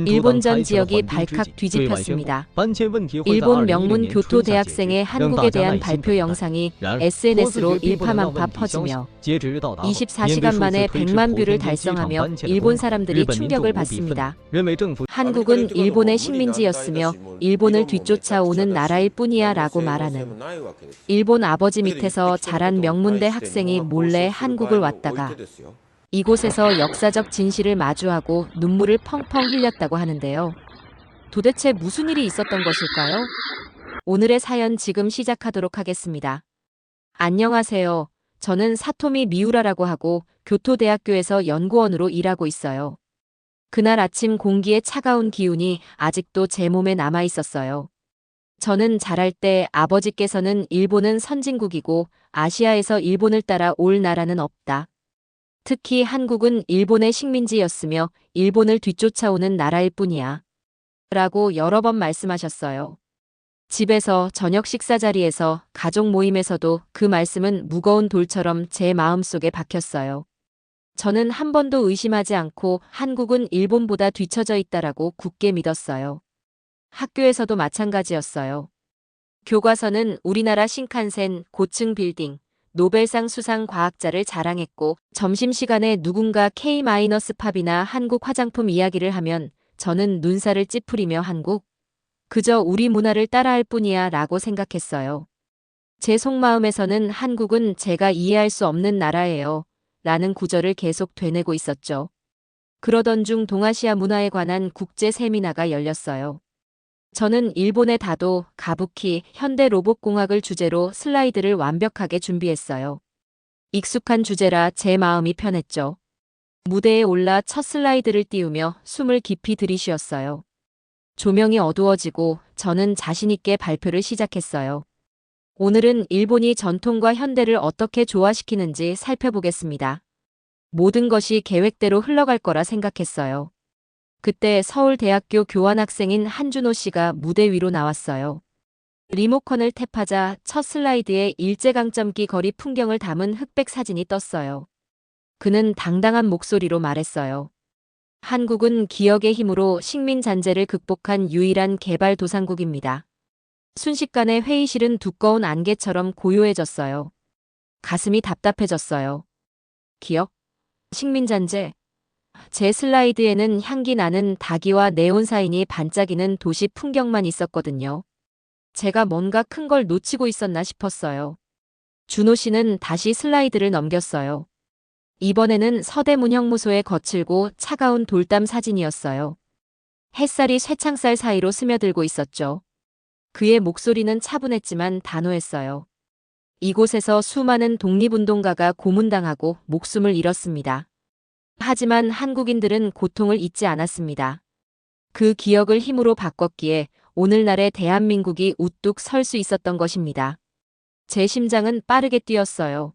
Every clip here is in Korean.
일본 전 지역이 발칵 뒤집혔습니다. 일본 명문 교토 대학생의 한국에 대한 발표 영상이 SNS로 일파만파 퍼지며 24시간 만에 100만 뷰를 달성하며 일본 사람들이 충격을 받습니다. 한국은 일본의 식민지였으며 일본을 뒤쫓아오는 나라일 뿐이야 라고 말하는 일본 아버지 밑에서 자란 명문대 학생이 몰래 한국을 왔다가 이곳에서 역사적 진실을 마주하고 눈물을 펑펑 흘렸다고 하는데요. 도대체 무슨 일이 있었던 것일까요? 오늘의 사연 지금 시작하도록 하겠습니다. 안녕하세요. 저는 사토미 미우라라고 하고 교토대학교에서 연구원으로 일하고 있어요. 그날 아침 공기의 차가운 기운이 아직도 제 몸에 남아 있었어요. 저는 자랄 때 아버지께서는 일본은 선진국이고 아시아에서 일본을 따라 올 나라는 없다. 특히 한국은 일본의 식민지였으며 일본을 뒤쫓아오는 나라일 뿐이야. 라고 여러 번 말씀하셨어요. 집에서 저녁 식사 자리에서 가족 모임에서도 그 말씀은 무거운 돌처럼 제 마음속에 박혔어요. 저는 한 번도 의심하지 않고 한국은 일본보다 뒤처져 있다라고 굳게 믿었어요. 학교에서도 마찬가지였어요. 교과서는 우리나라 신칸센, 고층 빌딩, 노벨상 수상 과학자를 자랑했고 점심시간에 누군가 K-팝이나 한국 화장품 이야기를 하면 저는 눈살을 찌푸리며 한국? 그저 우리 문화를 따라할 뿐이야 라고 생각했어요. 제 속마음에서는 한국은 제가 이해할 수 없는 나라예요 라는 구절을 계속 되뇌고 있었죠. 그러던 중 동아시아 문화에 관한 국제 세미나가 열렸어요. 저는 일본의 다도, 가부키, 현대 로봇공학을 주제로 슬라이드를 완벽하게 준비했어요. 익숙한 주제라 제 마음이 편했죠. 무대에 올라 첫 슬라이드를 띄우며 숨을 깊이 들이쉬었어요. 조명이 어두워지고 저는 자신있게 발표를 시작했어요. 오늘은 일본이 전통과 현대를 어떻게 조화시키는지 살펴보겠습니다. 모든 것이 계획대로 흘러갈 거라 생각했어요. 그때 서울대학교 교환학생인 한준호 씨가 무대 위로 나왔어요. 리모컨을 탭하자 첫 슬라이드에 일제강점기 거리 풍경을 담은 흑백 사진이 떴어요. 그는 당당한 목소리로 말했어요. 한국은 기억의 힘으로 식민 잔재를 극복한 유일한 개발도상국입니다. 순식간에 회의실은 두꺼운 안개처럼 고요해졌어요. 가슴이 답답해졌어요. 기억? 식민 잔재? 제 슬라이드에는 향기 나는 닭이와 네온 사인이 반짝이는 도시 풍경만 있었거든요. 제가 뭔가 큰 걸 놓치고 있었나 싶었어요. 준호 씨는 다시 슬라이드를 넘겼어요. 이번에는 서대문 형무소의 거칠고 차가운 돌담 사진이었어요. 햇살이 쇠창살 사이로 스며들고 있었죠. 그의 목소리는 차분했지만 단호했어요. 이곳에서 수많은 독립운동가가 고문당하고 목숨을 잃었습니다. 하지만 한국인들은 고통을 잊지 않았습니다. 그 기억을 힘으로 바꿨기에 오늘날의 대한민국이 우뚝 설 수 있었던 것입니다. 제 심장은 빠르게 뛰었어요.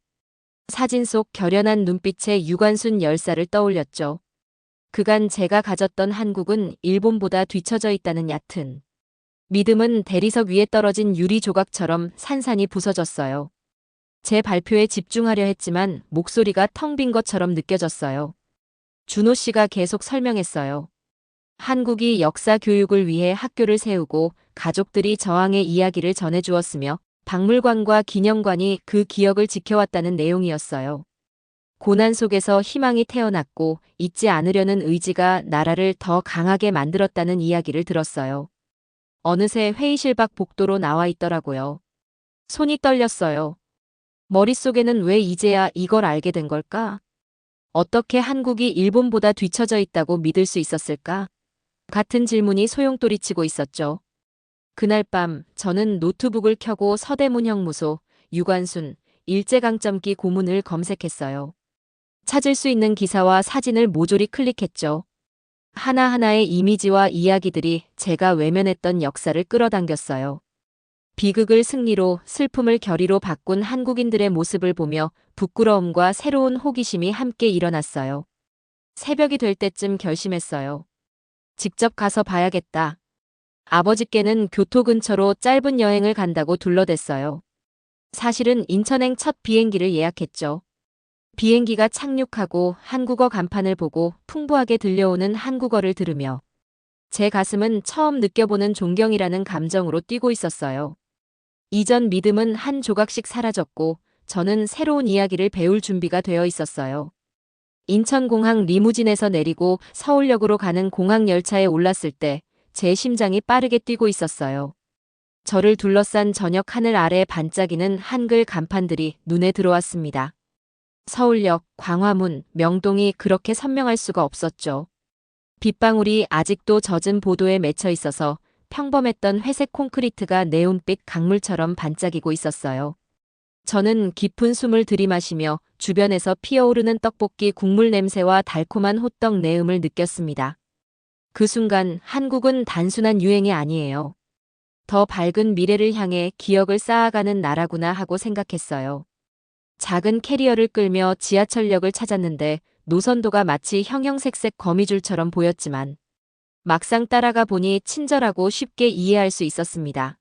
사진 속 결연한 눈빛에 유관순 열사를 떠올렸죠. 그간 제가 가졌던 한국은 일본보다 뒤처져 있다는 얕은 믿음은 대리석 위에 떨어진 유리 조각처럼 산산이 부서졌어요. 제 발표에 집중하려 했지만 목소리가 텅 빈 것처럼 느껴졌어요. 준호 씨가 계속 설명했어요. 한국이 역사 교육을 위해 학교를 세우고 가족들이 저항의 이야기를 전해주었으며 박물관과 기념관이 그 기억을 지켜왔다는 내용이었어요. 고난 속에서 희망이 태어났고 잊지 않으려는 의지가 나라를 더 강하게 만들었다는 이야기를 들었어요. 어느새 회의실 밖 복도로 나와 있더라고요. 손이 떨렸어요. 머릿속에는 왜 이제야 이걸 알게 된 걸까? 어떻게 한국이 일본보다 뒤처져 있다고 믿을 수 있었을까? 같은 질문이 소용돌이치고 있었죠. 그날 밤 저는 노트북을 켜고 서대문 형무소, 유관순, 일제강점기 고문을 검색했어요. 찾을 수 있는 기사와 사진을 모조리 클릭했죠. 하나하나의 이미지와 이야기들이 제가 외면했던 역사를 끌어당겼어요. 비극을 승리로 슬픔을 결의로 바꾼 한국인들의 모습을 보며 부끄러움과 새로운 호기심이 함께 일어났어요. 새벽이 될 때쯤 결심했어요. 직접 가서 봐야겠다. 아버지께는 교토 근처로 짧은 여행을 간다고 둘러댔어요. 사실은 인천행 첫 비행기를 예약했죠. 비행기가 착륙하고 한국어 간판을 보고 풍부하게 들려오는 한국어를 들으며 제 가슴은 처음 느껴보는 존경이라는 감정으로 뛰고 있었어요. 이전 믿음은 한 조각씩 사라졌고 저는 새로운 이야기를 배울 준비가 되어 있었어요. 인천공항 리무진에서 내리고 서울역으로 가는 공항열차에 올랐을 때 제 심장이 빠르게 뛰고 있었어요. 저를 둘러싼 저녁 하늘 아래 반짝이는 한글 간판들이 눈에 들어왔습니다. 서울역, 광화문, 명동이 그렇게 선명할 수가 없었죠. 빗방울이 아직도 젖은 보도에 맺혀 있어서 평범했던 회색 콘크리트가 네온빛 강물처럼 반짝이고 있었어요. 저는 깊은 숨을 들이마시며 주변에서 피어오르는 떡볶이 국물 냄새와 달콤한 호떡 내음을 느꼈습니다. 그 순간 한국은 단순한 유행이 아니에요. 더 밝은 미래를 향해 기억을 쌓아가는 나라구나 하고 생각했어요. 작은 캐리어를 끌며 지하철역을 찾았는데 노선도가 마치 형형색색 거미줄처럼 보였지만 막상 따라가 보니 친절하고 쉽게 이해할 수 있었습니다.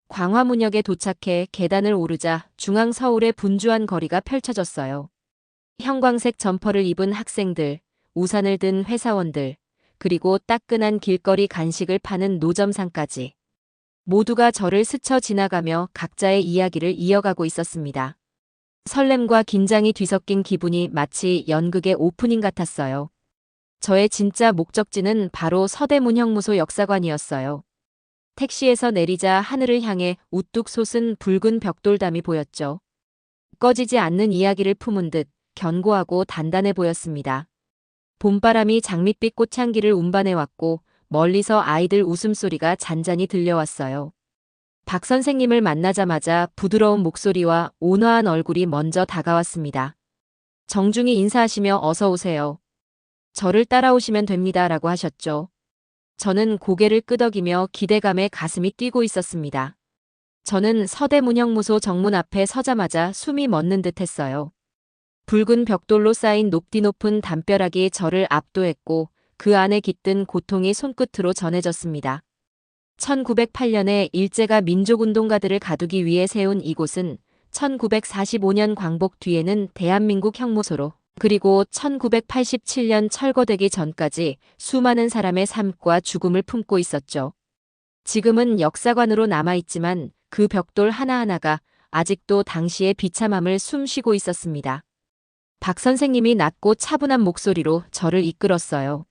광화문역에 도착해 계단을 오르자 중앙 서울의 분주한 거리가 펼쳐졌어요. 형광색 점퍼를 입은 학생들, 우산을 든 회사원들, 그리고 따끈한 길거리 간식을 파는 노점상까지. 모두가 저를 스쳐 지나가며 각자의 이야기를 이어가고 있었습니다. 설렘과 긴장이 뒤섞인 기분이 마치 연극의 오프닝 같았어요. 저의 진짜 목적지는 바로 서대문형무소 역사관이었어요. 택시에서 내리자 하늘을 향해 우뚝 솟은 붉은 벽돌담이 보였죠. 꺼지지 않는 이야기를 품은 듯 견고하고 단단해 보였습니다. 봄바람이 장밋빛 꽃향기를 운반해왔고 멀리서 아이들 웃음소리가 잔잔히 들려왔어요. 박 선생님을 만나자마자 부드러운 목소리와 온화한 얼굴이 먼저 다가왔습니다. 정중히 인사하시며 어서 오세요. 저를 따라오시면 됩니다. 라고 하셨죠. 저는 고개를 끄덕이며 기대감에 가슴이 뛰고 있었습니다. 저는 서대문형무소 정문 앞에 서자마자 숨이 멎는 듯 했어요. 붉은 벽돌로 쌓인 높디 높은 담벼락이 저를 압도했고 그 안에 깃든 고통이 손끝으로 전해졌습니다. 1908년에 일제가 민족운동가들을 가두기 위해 세운 이곳은 1945년 광복 뒤에는 대한민국 형무소로 그리고 1987년 철거되기 전까지 수많은 사람의 삶과 죽음을 품고 있었죠. 지금은 역사관으로 남아있지만 그 벽돌 하나하나가 아직도 당시의 비참함을 숨쉬고 있었습니다. 박 선생님이 낮고 차분한 목소리로 저를 이끌었어요.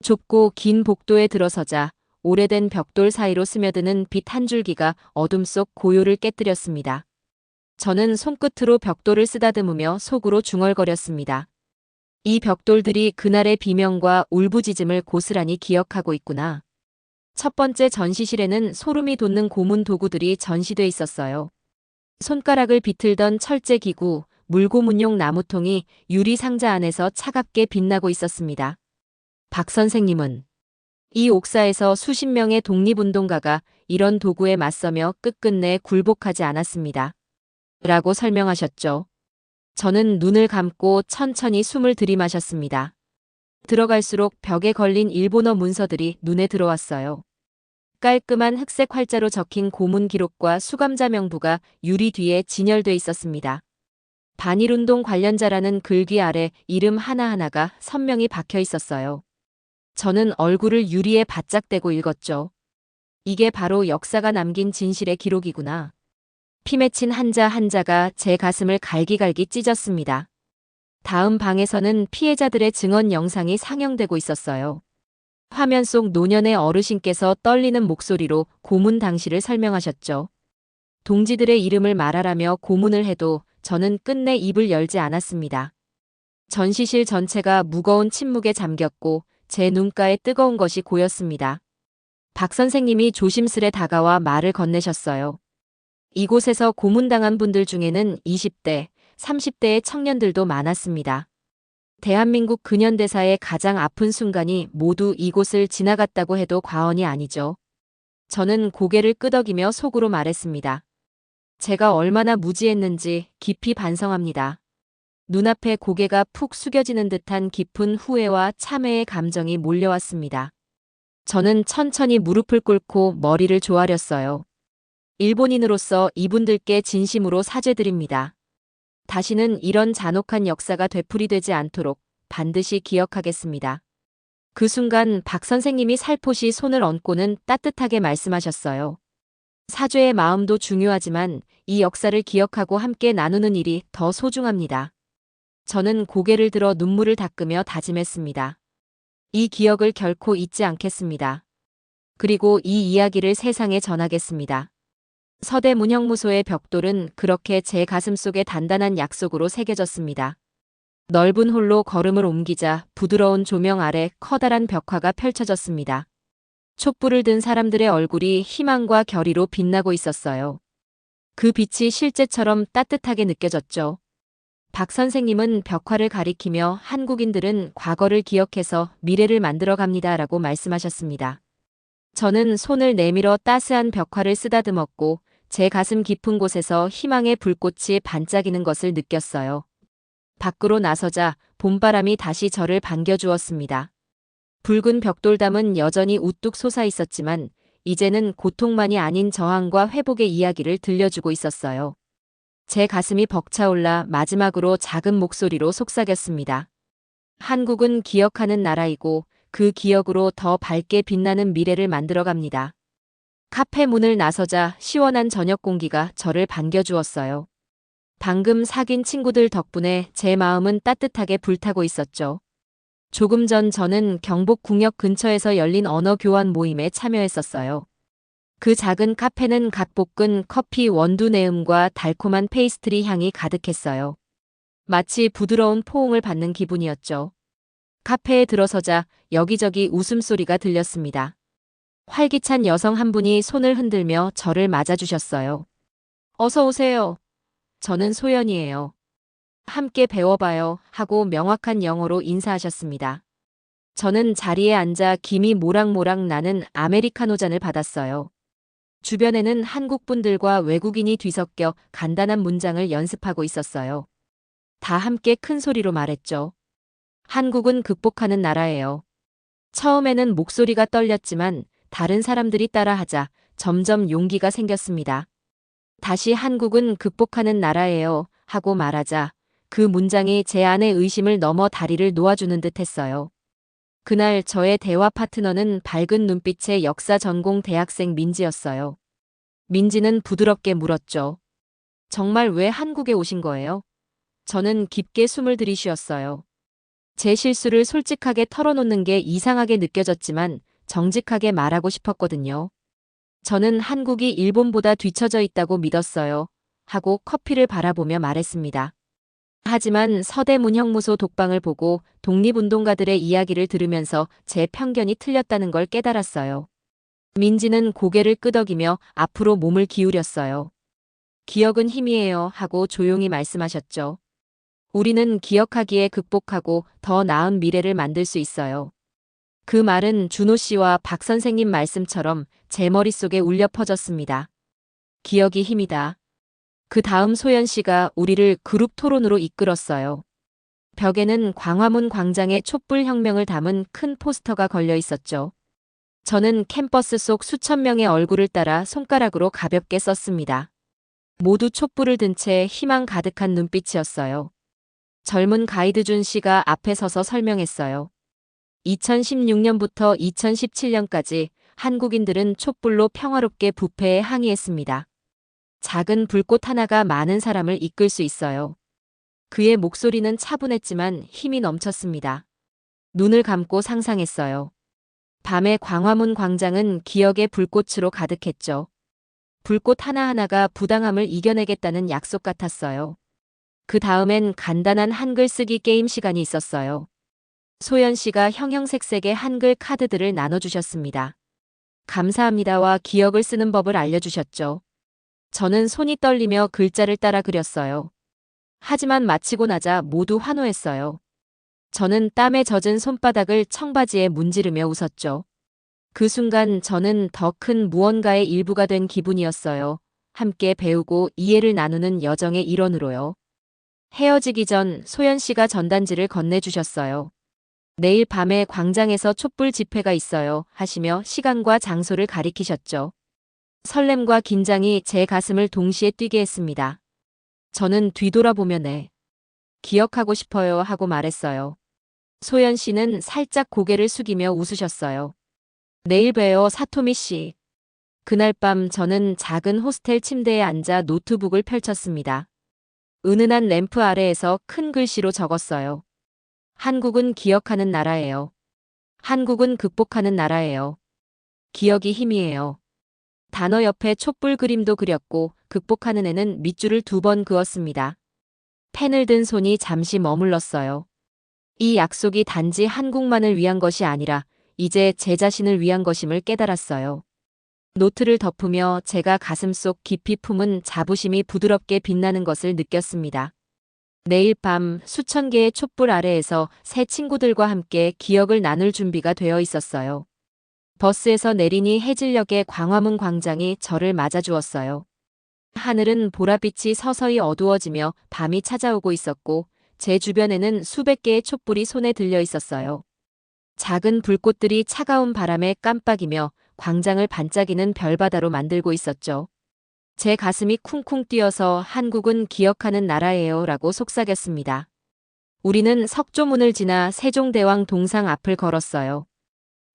좁고 긴 복도에 들어서자 오래된 벽돌 사이로 스며드는 빛 한 줄기가 어둠 속 고요를 깨뜨렸습니다. 저는 손끝으로 벽돌을 쓰다듬으며 속으로 중얼거렸습니다. 이 벽돌들이 그날의 비명과 울부짖음을 고스란히 기억하고 있구나. 첫 번째 전시실에는 소름이 돋는 고문 도구들이 전시돼 있었어요. 손가락을 비틀던 철제 기구, 물고문용 나무통이 유리 상자 안에서 차갑게 빛나고 있었습니다. 박 선생님은 이 옥사에서 수십 명의 독립운동가가 이런 도구에 맞서며 끝끝내 굴복하지 않았습니다. 라고 설명하셨죠. 저는 눈을 감고 천천히 숨을 들이마셨습니다. 들어갈수록 벽에 걸린 일본어 문서들이 눈에 들어왔어요. 깔끔한 흑색 활자로 적힌 고문 기록과 수감자 명부가 유리 뒤에 진열돼 있었습니다. 반일운동 관련자라는 글귀 아래 이름 하나하나가 선명히 박혀 있었어요. 저는 얼굴을 유리에 바짝 대고 읽었죠. 이게 바로 역사가 남긴 진실의 기록이구나. 피 맺힌 한자 한자가 제 가슴을 갈기갈기 찢었습니다. 다음 방에서는 피해자들의 증언 영상이 상영되고 있었어요. 화면 속 노년의 어르신께서 떨리는 목소리로 고문 당시를 설명하셨죠. 동지들의 이름을 말하라며 고문을 해도 저는 끝내 입을 열지 않았습니다. 전시실 전체가 무거운 침묵에 잠겼고 제 눈가에 뜨거운 것이 고였습니다. 박 선생님이 조심스레 다가와 말을 건네셨어요. 이곳에서 고문당한 분들 중에는 20대, 30대의 청년들도 많았습니다. 대한민국 근현대사의 가장 아픈 순간이 모두 이곳을 지나갔다고 해도 과언이 아니죠. 저는 고개를 끄덕이며 속으로 말했습니다. 제가 얼마나 무지했는지 깊이 반성합니다. 눈앞에 고개가 푹 숙여지는 듯한 깊은 후회와 참회의 감정이 몰려왔습니다. 저는 천천히 무릎을 꿇고 머리를 조아렸어요. 일본인으로서 이분들께 진심으로 사죄드립니다. 다시는 이런 잔혹한 역사가 되풀이되지 않도록 반드시 기억하겠습니다. 그 순간 박 선생님이 살포시 손을 얹고는 따뜻하게 말씀하셨어요. 사죄의 마음도 중요하지만 이 역사를 기억하고 함께 나누는 일이 더 소중합니다. 저는 고개를 들어 눈물을 닦으며 다짐했습니다. 이 기억을 결코 잊지 않겠습니다. 그리고 이 이야기를 세상에 전하겠습니다. 서대문형무소의 벽돌은 그렇게 제 가슴속에 단단한 약속으로 새겨졌습니다. 넓은 홀로 걸음을 옮기자 부드러운 조명 아래 커다란 벽화가 펼쳐졌습니다. 촛불을 든 사람들의 얼굴이 희망과 결의로 빛나고 있었어요. 그 빛이 실제처럼 따뜻하게 느껴졌죠. 박 선생님은 벽화를 가리키며 한국인들은 과거를 기억해서 미래를 만들어 갑니다라고 말씀하셨습니다. 저는 손을 내밀어 따스한 벽화를 쓰다듬었고 제 가슴 깊은 곳에서 희망의 불꽃이 반짝이는 것을 느꼈어요. 밖으로 나서자 봄바람이 다시 저를 반겨주었습니다. 붉은 벽돌담은 여전히 우뚝 솟아 있었지만 이제는 고통만이 아닌 저항과 회복의 이야기를 들려주고 있었어요. 제 가슴이 벅차올라 마지막으로 작은 목소리로 속삭였습니다. 한국은 기억하는 나라이고 그 기억으로 더 밝게 빛나는 미래를 만들어갑니다. 카페 문을 나서자 시원한 저녁 공기가 저를 반겨주었어요. 방금 사귄 친구들 덕분에 제 마음은 따뜻하게 불타고 있었죠. 조금 전 저는 경복궁역 근처에서 열린 언어 교환 모임에 참여했었어요. 그 작은 카페는 갓볶은 커피 원두 내음과 달콤한 페이스트리 향이 가득했어요. 마치 부드러운 포옹을 받는 기분이었죠. 카페에 들어서자 여기저기 웃음소리가 들렸습니다. 활기찬 여성 한 분이 손을 흔들며 저를 맞아주셨어요. 어서 오세요. 저는 소연이에요. 함께 배워봐요 하고 명확한 영어로 인사하셨습니다. 저는 자리에 앉아 김이 모락모락 나는 아메리카노 잔을 받았어요. 주변에는 한국 분들과 외국인이 뒤섞여 간단한 문장을 연습하고 있었어요. 다 함께 큰 소리로 말했죠. 한국은 극복하는 나라예요. 처음에는 목소리가 떨렸지만 다른 사람들이 따라하자 점점 용기가 생겼습니다. 다시 한국은 극복하는 나라예요 하고 말하자 그 문장이 제 안의 의심을 넘어 다리를 놓아주는 듯 했어요. 그날 저의 대화 파트너는 밝은 눈빛의 역사 전공 대학생 민지였어요. 민지는 부드럽게 물었죠. 정말 왜 한국에 오신 거예요? 저는 깊게 숨을 들이쉬었어요. 제 실수를 솔직하게 털어놓는 게 이상하게 느껴졌지만 정직하게 말하고 싶었거든요. 저는 한국이 일본보다 뒤처져 있다고 믿었어요. 하고 커피를 바라보며 말했습니다. 하지만 서대문형무소 독방을 보고 독립운동가들의 이야기를 들으면서 제 편견이 틀렸다는 걸 깨달았어요. 민지는 고개를 끄덕이며 앞으로 몸을 기울였어요. 기억은 힘이에요 하고 조용히 말씀하셨죠. 우리는 기억하기에 극복하고 더 나은 미래를 만들 수 있어요. 그 말은 준호 씨와 박 선생님 말씀처럼 제 머릿속에 울려 퍼졌습니다. 기억이 힘이다. 그 다음 소연 씨가 우리를 그룹 토론으로 이끌었어요. 벽에는 광화문 광장의 촛불 혁명을 담은 큰 포스터가 걸려 있었죠. 저는 캠퍼스 속 수천 명의 얼굴을 따라 손가락으로 가볍게 썼습니다. 모두 촛불을 든 채 희망 가득한 눈빛이었어요. 젊은 가이드 준 씨가 앞에 서서 설명했어요. 2016년부터 2017년까지 한국인들은 촛불로 평화롭게 부패에 항의했습니다. 작은 불꽃 하나가 많은 사람을 이끌 수 있어요. 그의 목소리는 차분했지만 힘이 넘쳤습니다. 눈을 감고 상상했어요. 밤의 광화문 광장은 기억의 불꽃으로 가득했죠. 불꽃 하나하나가 부당함을 이겨내겠다는 약속 같았어요. 그 다음엔 간단한 한글 쓰기 게임 시간이 있었어요. 소연 씨가 형형색색의 한글 카드들을 나눠주셨습니다. 감사합니다와 기억을 쓰는 법을 알려주셨죠. 저는 손이 떨리며 글자를 따라 그렸어요. 하지만 마치고 나자 모두 환호했어요. 저는 땀에 젖은 손바닥을 청바지에 문지르며 웃었죠. 그 순간 저는 더 큰 무언가의 일부가 된 기분이었어요. 함께 배우고 이해를 나누는 여정의 일원으로요. 헤어지기 전 소연 씨가 전단지를 건네주셨어요. 내일 밤에 광장에서 촛불 집회가 있어요 하시며 시간과 장소를 가리키셨죠. 설렘과 긴장이 제 가슴을 동시에 뛰게 했습니다. 저는 뒤돌아보며 네. 기억하고 싶어요 하고 말했어요. 소연 씨는 살짝 고개를 숙이며 웃으셨어요. 내일 봬요, 사토미 씨. 그날 밤 저는 작은 호스텔 침대에 앉아 노트북을 펼쳤습니다. 은은한 램프 아래에서 큰 글씨로 적었어요. 한국은 기억하는 나라예요. 한국은 극복하는 나라예요. 기억이 힘이에요. 단어 옆에 촛불 그림도 그렸고 극복하는 애는 밑줄을 2번 그었습니다. 펜을 든 손이 잠시 머물렀어요. 이 약속이 단지 한국만을 위한 것이 아니라 이제 제 자신을 위한 것임을 깨달았어요. 노트를 덮으며 제가 가슴속 깊이 품은 자부심이 부드럽게 빛나는 것을 느꼈습니다. 내일 밤 수천 개의 촛불 아래에서 새 친구들과 함께 기억을 나눌 준비가 되어 있었어요. 버스에서 내리니 해질녘의 광화문 광장이 저를 맞아주었어요. 하늘은 보랏빛이 서서히 어두워지며 밤이 찾아오고 있었고 제 주변에는 수백 개의 촛불이 손에 들려 있었어요. 작은 불꽃들이 차가운 바람에 깜빡이며 광장을 반짝이는 별바다로 만들고 있었죠. 제 가슴이 쿵쿵 뛰어서 한국은 기억하는 나라예요 라고 속삭였습니다. 우리는 석조문을 지나 세종대왕 동상 앞을 걸었어요.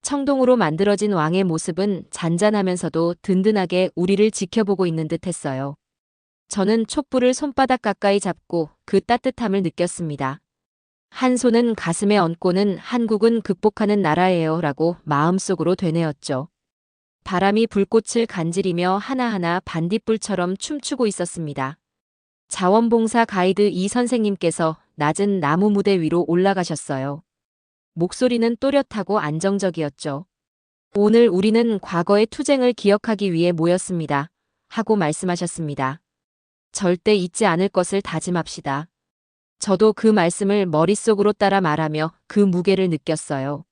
청동으로 만들어진 왕의 모습은 잔잔하면서도 든든하게 우리를 지켜보고 있는 듯 했어요. 저는 촛불을 손바닥 가까이 잡고 그 따뜻함을 느꼈습니다. 한 손은 가슴에 얹고는 한국은 극복하는 나라예요 라고 마음속으로 되뇌었죠. 바람이 불꽃을 간지리며 하나하나 반딧불처럼 춤추고 있었습니다. 자원봉사 가이드 이 선생님께서 낮은 나무 무대 위로 올라가셨어요. 목소리는 또렷하고 안정적이었죠. 오늘 우리는 과거의 투쟁을 기억하기 위해 모였습니다. 하고 말씀하셨습니다. 절대 잊지 않을 것을 다짐합시다. 저도 그 말씀을 머릿속으로 따라 말하며 그 무게를 느꼈어요.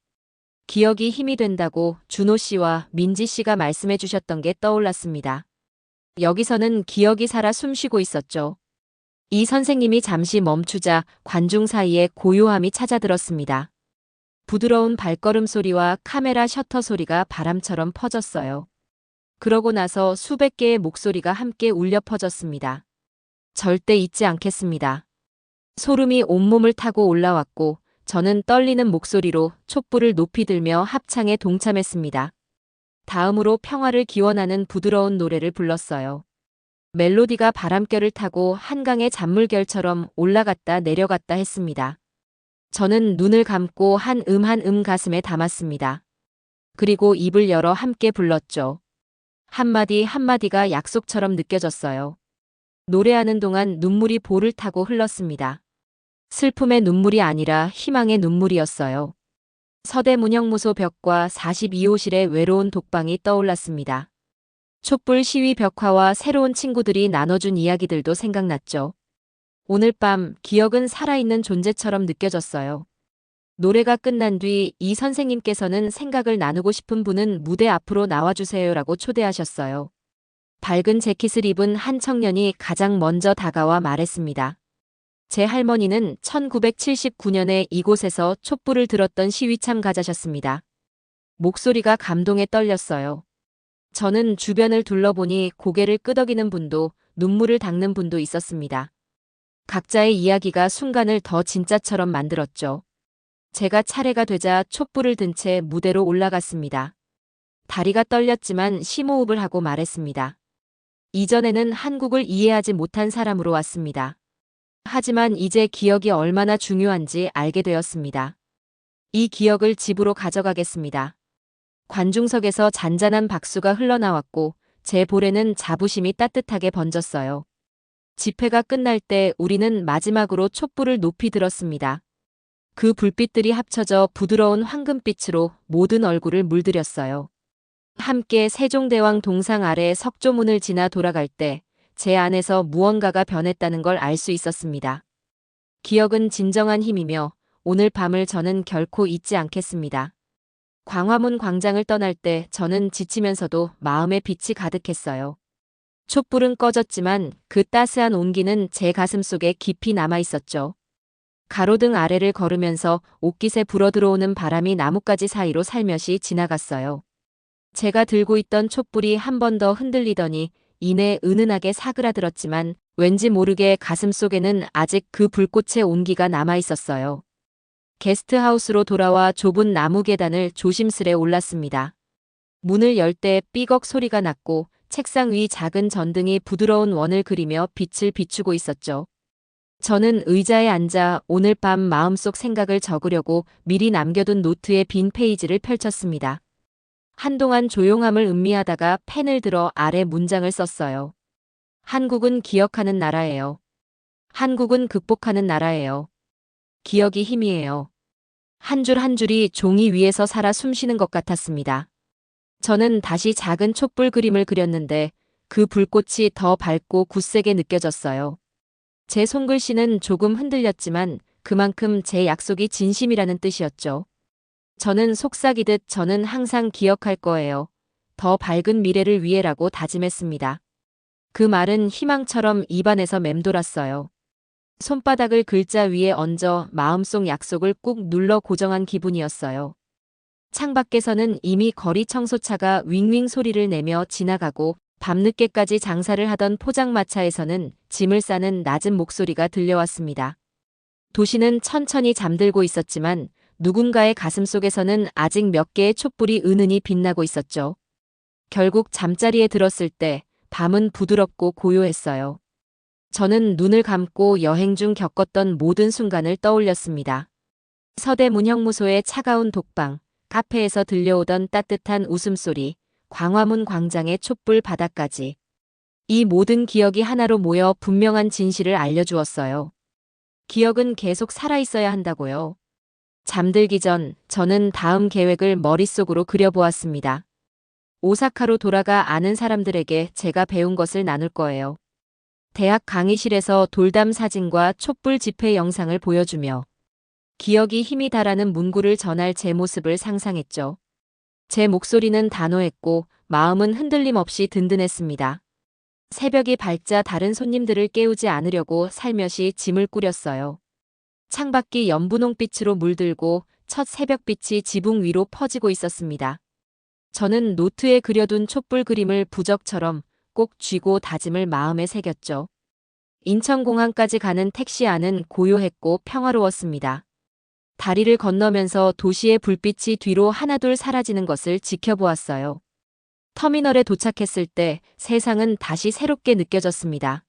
기억이 힘이 된다고 준호 씨와 민지 씨가 말씀해 주셨던 게 떠올랐습니다. 여기서는 기억이 살아 숨쉬고 있었죠. 이 선생님이 잠시 멈추자 관중 사이에 고요함이 찾아들었습니다. 부드러운 발걸음 소리와 카메라 셔터 소리가 바람처럼 퍼졌어요. 그러고 나서 수백 개의 목소리가 함께 울려 퍼졌습니다. 절대 잊지 않겠습니다. 소름이 온몸을 타고 올라왔고 저는 떨리는 목소리로 촛불을 높이 들며 합창에 동참했습니다. 다음으로 평화를 기원하는 부드러운 노래를 불렀어요. 멜로디가 바람결을 타고 한강의 잔물결처럼 올라갔다 내려갔다 했습니다. 저는 눈을 감고 한 한 가슴에 담았습니다. 그리고 입을 열어 함께 불렀죠. 한마디 한마디가 약속처럼 느껴졌어요. 노래하는 동안 눈물이 볼을 타고 흘렀습니다. 슬픔의 눈물이 아니라 희망의 눈물이었어요. 서대문형무소 벽과 42호실의 외로운 독방이 떠올랐습니다. 촛불 시위 벽화와 새로운 친구들이 나눠준 이야기들도 생각났죠. 오늘 밤 기억은 살아있는 존재처럼 느껴졌어요. 노래가 끝난 뒤 이 선생님께서는 생각을 나누고 싶은 분은 무대 앞으로 나와주세요라고 초대하셨어요. 밝은 재킷을 입은 한 청년이 가장 먼저 다가와 말했습니다. 제 할머니는 1979년에 이곳에서 촛불을 들었던 시위 참가자셨습니다. 목소리가 감동에 떨렸어요. 저는 주변을 둘러보니 고개를 끄덕이는 분도 눈물을 닦는 분도 있었습니다. 각자의 이야기가 순간을 더 진짜처럼 만들었죠. 제가 차례가 되자 촛불을 든 채 무대로 올라갔습니다. 다리가 떨렸지만 심호흡을 하고 말했습니다. 이전에는 한국을 이해하지 못한 사람으로 왔습니다. 하지만 이제 기억이 얼마나 중요한지 알게 되었습니다. 이 기억을 집으로 가져가겠습니다. 관중석에서 잔잔한 박수가 흘러나왔고 제 볼에는 자부심이 따뜻하게 번졌어요. 집회가 끝날 때 우리는 마지막으로 촛불을 높이 들었습니다. 그 불빛들이 합쳐져 부드러운 황금빛으로 모든 얼굴을 물들였어요. 함께 세종대왕 동상 아래 석조문을 지나 돌아갈 때 제 안에서 무언가가 변했다는 걸 알 수 있었습니다. 기억은 진정한 힘이며 오늘 밤을 저는 결코 잊지 않겠습니다. 광화문 광장을 떠날 때 저는 지치면서도 마음에 빛이 가득했어요. 촛불은 꺼졌지만 그 따스한 온기는 제 가슴 속에 깊이 남아 있었죠. 가로등 아래를 걸으면서 옷깃에 불어들어오는 바람이 나뭇가지 사이로 살며시 지나갔어요. 제가 들고 있던 촛불이 한 번 더 흔들리더니 이내 은은하게 사그라들었지만 왠지 모르게 가슴 속에는 아직 그 불꽃의 온기가 남아 있었어요. 게스트하우스로 돌아와 좁은 나무 계단을 조심스레 올랐습니다. 문을 열 때 삐걱 소리가 났고 책상 위 작은 전등이 부드러운 원을 그리며 빛을 비추고 있었죠. 저는 의자에 앉아 오늘 밤 마음속 생각을 적으려고 미리 남겨둔 노트의 빈 페이지를 펼쳤습니다. 한동안 조용함을 음미하다가 펜을 들어 아래 문장을 썼어요. 한국은 기억하는 나라예요. 한국은 극복하는 나라예요. 기억이 힘이에요. 한 줄 한 줄이 종이 위에서 살아 숨쉬는 것 같았습니다. 저는 다시 작은 촛불 그림을 그렸는데 그 불꽃이 더 밝고 굳세게 느껴졌어요. 제 손글씨는 조금 흔들렸지만 그만큼 제 약속이 진심이라는 뜻이었죠. 저는 속삭이듯 저는 항상 기억할 거예요. 더 밝은 미래를 위해라고 다짐했습니다. 그 말은 희망처럼 입안에서 맴돌았어요. 손바닥을 글자 위에 얹어 마음속 약속을 꾹 눌러 고정한 기분이었어요. 창밖에서는 이미 거리 청소차가 윙윙 소리를 내며 지나가고 밤늦게까지 장사를 하던 포장마차에서는 짐을 싸는 낮은 목소리가 들려왔습니다. 도시는 천천히 잠들고 있었지만 누군가의 가슴속에서는 아직 몇 개의 촛불이 은은히 빛나고 있었죠. 결국 잠자리에 들었을 때 밤은 부드럽고 고요했어요. 저는 눈을 감고 여행 중 겪었던 모든 순간을 떠올렸습니다. 서대문형무소의 차가운 독방, 카페에서 들려오던 따뜻한 웃음소리, 광화문 광장의 촛불 바다까지. 이 모든 기억이 하나로 모여 분명한 진실을 알려주었어요. 기억은 계속 살아있어야 한다고요. 잠들기 전 저는 다음 계획을 머릿속으로 그려보았습니다. 오사카로 돌아가 아는 사람들에게 제가 배운 것을 나눌 거예요. 대학 강의실에서 돌담 사진과 촛불 집회 영상을 보여주며 기억이 힘이 다라는 문구를 전할 제 모습을 상상했죠. 제 목소리는 단호했고 마음은 흔들림 없이 든든했습니다. 새벽이 밝자 다른 손님들을 깨우지 않으려고 살며시 짐을 꾸렸어요. 창밖이 연분홍빛으로 물들고 첫 새벽빛이 지붕 위로 퍼지고 있었습니다. 저는 노트에 그려둔 촛불 그림을 부적처럼 꼭 쥐고 다짐을 마음에 새겼죠. 인천공항까지 가는 택시 안은 고요했고 평화로웠습니다. 다리를 건너면서 도시의 불빛이 뒤로 하나둘 사라지는 것을 지켜보았어요. 터미널에 도착했을 때 세상은 다시 새롭게 느껴졌습니다.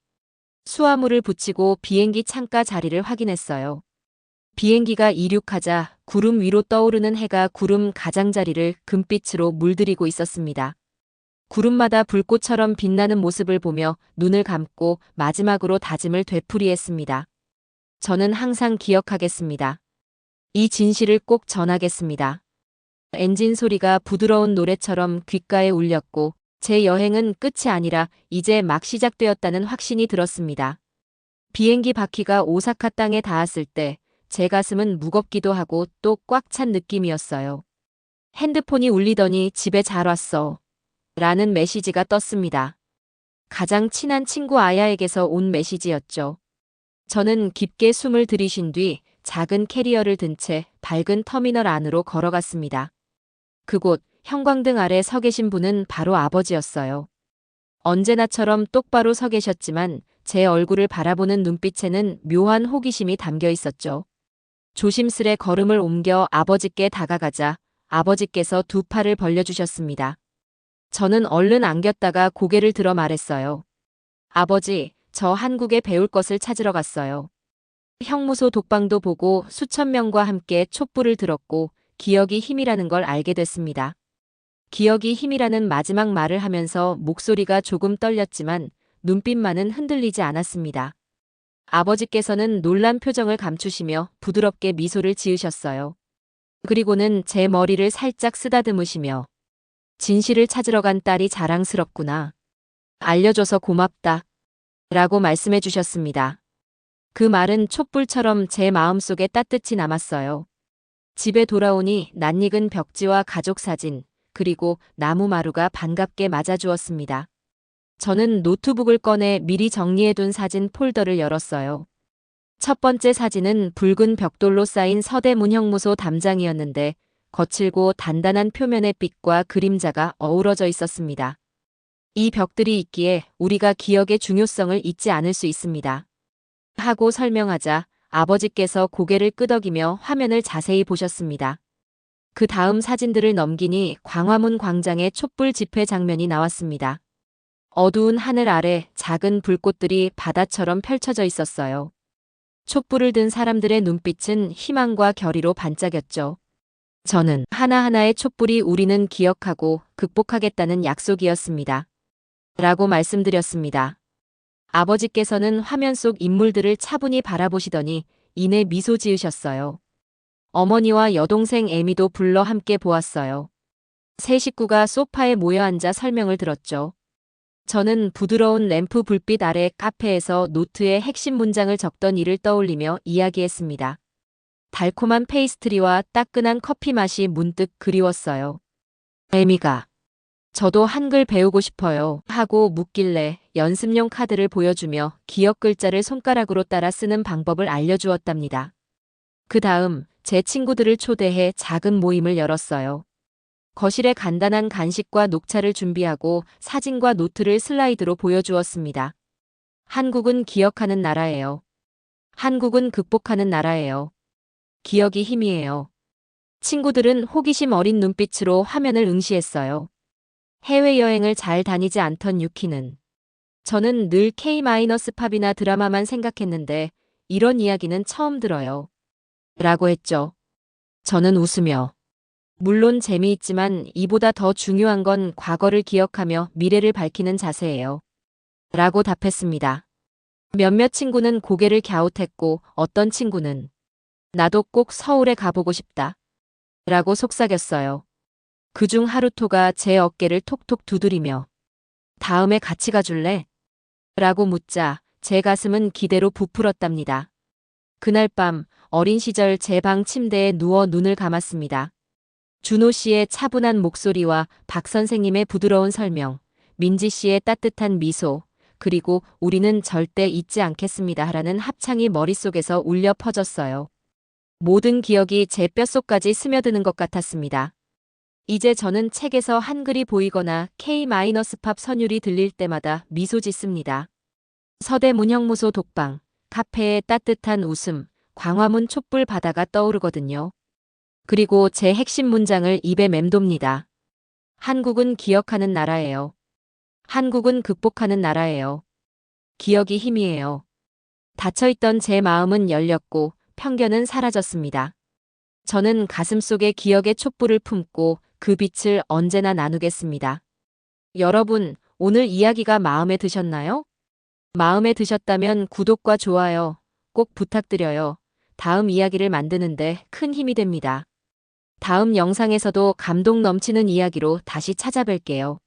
수화물을 붙이고 비행기 창가 자리를 확인했어요. 비행기가 이륙하자 구름 위로 떠오르는 해가 구름 가장자리를 금빛으로 물들이고 있었습니다. 구름마다 불꽃처럼 빛나는 모습을 보며 눈을 감고 마지막으로 다짐을 되풀이했습니다. 저는 항상 기억하겠습니다. 이 진실을 꼭 전하겠습니다. 엔진 소리가 부드러운 노래처럼 귓가에 울렸고 제 여행은 끝이 아니라 이제 막 시작되었다는 확신이 들었습니다. 비행기 바퀴가 오사카 땅에 닿았을 때 제 가슴은 무겁기도 하고 또 꽉 찬 느낌이었어요. 핸드폰이 울리더니 집에 잘 왔어. 라는 메시지가 떴습니다. 가장 친한 친구 아야에게서 온 메시지였죠. 저는 깊게 숨을 들이쉰 뒤 작은 캐리어를 든 채 밝은 터미널 안으로 걸어갔습니다. 그곳 형광등 아래 서 계신 분은 바로 아버지였어요. 언제나처럼 똑바로 서 계셨지만 제 얼굴을 바라보는 눈빛에는 묘한 호기심이 담겨 있었죠. 조심스레 걸음을 옮겨 아버지께 다가가자 아버지께서 두 팔을 벌려주셨습니다. 저는 얼른 안겼다가 고개를 들어 말했어요. 아버지, 저 한국에 배울 것을 찾으러 갔어요. 형무소 독방도 보고 수천 명과 함께 촛불을 들었고 기억이 힘이라는 걸 알게 됐습니다. 기억이 힘이라는 마지막 말을 하면서 목소리가 조금 떨렸지만 눈빛만은 흔들리지 않았습니다. 아버지께서는 놀란 표정을 감추시며 부드럽게 미소를 지으셨어요. 그리고는 제 머리를 살짝 쓰다듬으시며 진실을 찾으러 간 딸이 자랑스럽구나. 알려줘서 고맙다. 라고 말씀해 주셨습니다. 그 말은 촛불처럼 제 마음속에 따뜻히 남았어요. 집에 돌아오니 낯익은 벽지와 가족 사진, 그리고 나무마루가 반갑게 맞아주었습니다. 저는 노트북을 꺼내 미리 정리해둔 사진 폴더를 열었어요. 첫 번째 사진은 붉은 벽돌로 쌓인 서대문형무소 담장이었는데 거칠고 단단한 표면의 빛과 그림자가 어우러져 있었습니다. 이 벽들이 있기에 우리가 기억의 중요성을 잊지 않을 수 있습니다. 하고 설명하자 아버지께서 고개를 끄덕이며 화면을 자세히 보셨습니다. 그 다음 사진들을 넘기니 광화문 광장의 촛불 집회 장면이 나왔습니다. 어두운 하늘 아래 작은 불꽃들이 바다처럼 펼쳐져 있었어요. 촛불을 든 사람들의 눈빛은 희망과 결의로 반짝였죠. 저는 하나하나의 촛불이 우리는 기억하고 극복하겠다는 약속이었습니다. 라고 말씀드렸습니다. 아버지께서는 화면 속 인물들을 차분히 바라보시더니 이내 미소 지으셨어요. 어머니와 여동생 에미도 불러 함께 보았어요. 세 식구가 소파에 모여 앉아 설명을 들었죠. 저는 부드러운 램프 불빛 아래 카페에서 노트에 핵심 문장을 적던 일을 떠올리며 이야기했습니다. 달콤한 페이스트리와 따끈한 커피 맛이 문득 그리웠어요. 에미가 저도 한글 배우고 싶어요 하고 묻길래 연습용 카드를 보여주며 기억 글자를 손가락으로 따라 쓰는 방법을 알려주었답니다. 그 다음 제 친구들을 초대해 작은 모임을 열었어요. 거실에 간단한 간식과 녹차를 준비하고 사진과 노트를 슬라이드로 보여주었습니다. 한국은 기억하는 나라예요. 한국은 극복하는 나라예요. 기억이 힘이에요. 친구들은 호기심 어린 눈빛으로 화면을 응시했어요. 해외여행을 잘 다니지 않던 유키는 저는 늘 K-팝이나 드라마만 생각했는데 이런 이야기는 처음 들어요. 라고 했죠. 저는 웃으며 물론 재미있지만 이보다 더 중요한 건 과거를 기억하며 미래를 밝히는 자세예요. 라고 답했습니다. 몇몇 친구는 고개를 갸웃했고 어떤 친구는 나도 꼭 서울에 가보고 싶다. 라고 속삭였어요. 그중 하루토가 제 어깨를 톡톡 두드리며 다음에 같이 가줄래? 라고 묻자 제 가슴은 기대로 부풀었답니다. 그날 밤 어린 시절 제 방 침대에 누워 눈을 감았습니다. 준호 씨의 차분한 목소리와 박 선생님의 부드러운 설명, 민지 씨의 따뜻한 미소, 그리고 우리는 절대 잊지 않겠습니다 라는 합창이 머릿속에서 울려 퍼졌어요. 모든 기억이 제 뼛속까지 스며드는 것 같았습니다. 이제 저는 책에서 한글이 보이거나 K-팝 선율이 들릴 때마다 미소 짓습니다. 서대문형무소 독방, 카페의 따뜻한 웃음, 광화문 촛불 바다가 떠오르거든요. 그리고 제 핵심 문장을 입에 맴돕니다. 한국은 기억하는 나라예요. 한국은 극복하는 나라예요. 기억이 힘이에요. 닫혀있던 제 마음은 열렸고 편견은 사라졌습니다. 저는 가슴속에 기억의 촛불을 품고 그 빛을 언제나 나누겠습니다. 여러분, 오늘 이야기가 마음에 드셨나요? 마음에 드셨다면 구독과 좋아요 꼭 부탁드려요. 다음 이야기를 만드는데 큰 힘이 됩니다. 다음 영상에서도 감동 넘치는 이야기로 다시 찾아뵐게요.